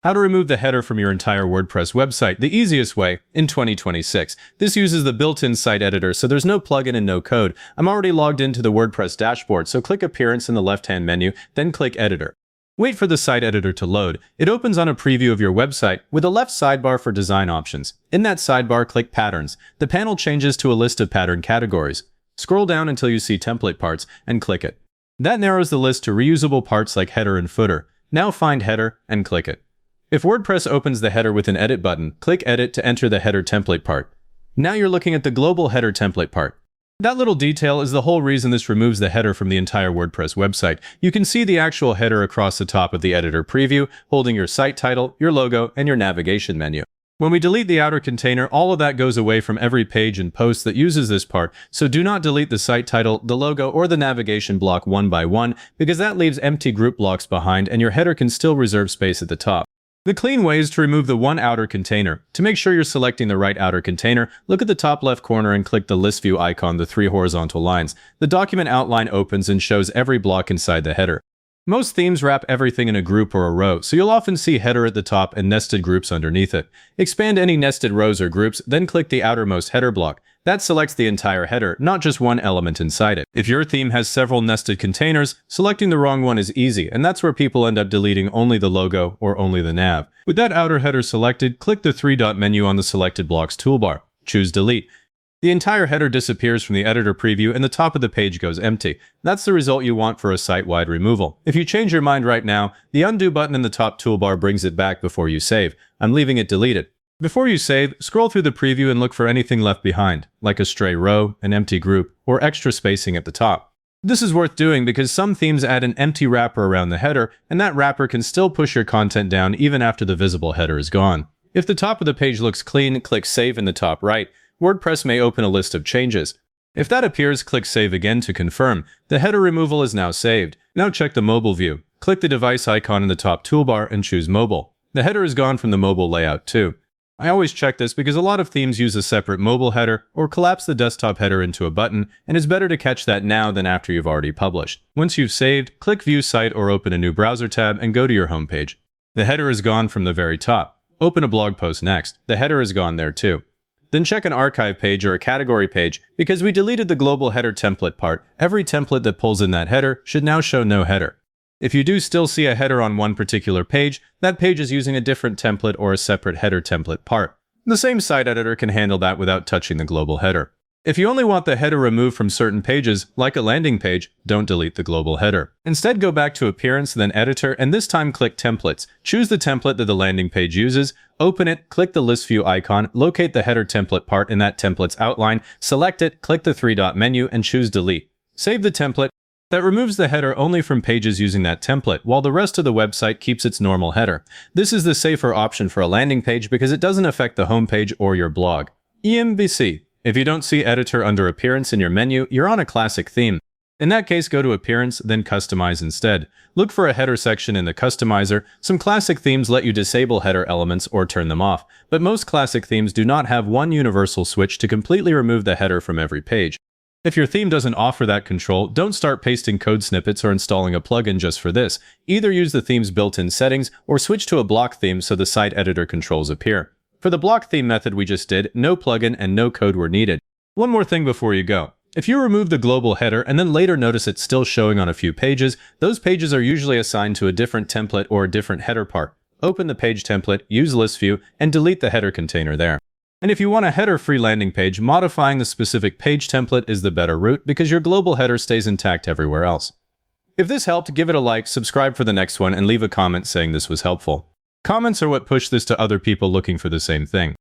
How to remove the header from your entire WordPress website the easiest way in 2026. This uses the built-in site editor, so there's no plugin and no code. I'm already logged into the WordPress dashboard, so click Appearance in the left-hand menu, then click Editor. Wait for the site editor to load. It opens on a preview of your website with a left sidebar for design options. In that sidebar, click Patterns. The panel changes to a list of pattern categories. Scroll down until you see Template Parts and click it. That narrows the list to reusable parts like header and footer. Now find Header and click it. If WordPress opens the header with an Edit button, click Edit to enter the header template part. Now you're looking at the global header template part. That little detail is the whole reason this removes the header from the entire WordPress website. You can see the actual header across the top of the editor preview, holding your site title, your logo, and your navigation menu. When we delete the outer container, all of that goes away from every page and post that uses this part, so do not delete the site title, the logo, or the navigation block one by one, because that leaves empty group blocks behind and your header can still reserve space at the top. The clean way is to remove the one outer container. To make sure you're selecting the right outer container, look at the top left corner and click the list view icon, the three horizontal lines. The document outline opens and shows every block inside the header. Most themes wrap everything in a group or a row, so you'll often see header at the top and nested groups underneath it. Expand any nested rows or groups, then click the outermost header block. That selects the entire header, not just one element inside it. If your theme has several nested containers, selecting the wrong one is easy, and that's where people end up deleting only the logo or only the nav. With that outer header selected, click the three-dot menu on the Selected Blocks toolbar. Choose Delete. The entire header disappears from the editor preview and the top of the page goes empty. That's the result you want for a site-wide removal. If you change your mind right now, the Undo button in the top toolbar brings it back before you save. I'm leaving it deleted. Before you save, scroll through the preview and look for anything left behind, like a stray row, an empty group, or extra spacing at the top. This is worth doing because some themes add an empty wrapper around the header, and that wrapper can still push your content down even after the visible header is gone. If the top of the page looks clean, click Save in the top right. WordPress may open a list of changes. If that appears, click Save again to confirm. The header removal is now saved. Now check the mobile view. Click the device icon in the top toolbar and choose Mobile. The header is gone from the mobile layout too. I always check this because a lot of themes use a separate mobile header or collapse the desktop header into a button, and it's better to catch that now than after you've already published. Once you've saved, click View Site or open a new browser tab and go to your home page. The header is gone from the very top. Open a blog post next. The header is gone there too. Then check an archive page or a category page. Because we deleted the global header template part, every template that pulls in that header should now show no header. If you do still see a header on one particular page, that page is using a different template or a separate header template part. The same site editor can handle that without touching the global header. If you only want the header removed from certain pages, like a landing page, don't delete the global header. Instead, go back to Appearance, then Editor, and this time click Templates. Choose the template that the landing page uses, open it, click the list view icon, locate the header template part in that template's outline, select it, click the three-dot menu, and choose Delete. Save the template. That removes the header only from pages using that template, while the rest of the website keeps its normal header. This is the safer option for a landing page because it doesn't affect the home page or your blog. EMVC. If you don't see Editor under Appearance in your menu, you're on a classic theme. In that case, go to Appearance, then Customize instead. Look for a header section in the Customizer. Some classic themes let you disable header elements or turn them off, but most classic themes do not have one universal switch to completely remove the header from every page. If your theme doesn't offer that control, don't start pasting code snippets or installing a plugin just for this. Either use the theme's built-in settings or switch to a block theme so the site editor controls appear. For the block theme method we just did, no plugin and no code were needed. One more thing before you go. If you remove the global header and then later notice it's still showing on a few pages, those pages are usually assigned to a different template or a different header part. Open the page template, use list view, and delete the header container there. And if you want a header-free landing page, modifying the specific page template is the better route because your global header stays intact everywhere else. If this helped, give it a like, subscribe for the next one, and leave a comment saying this was helpful. Comments are what push this to other people looking for the same thing.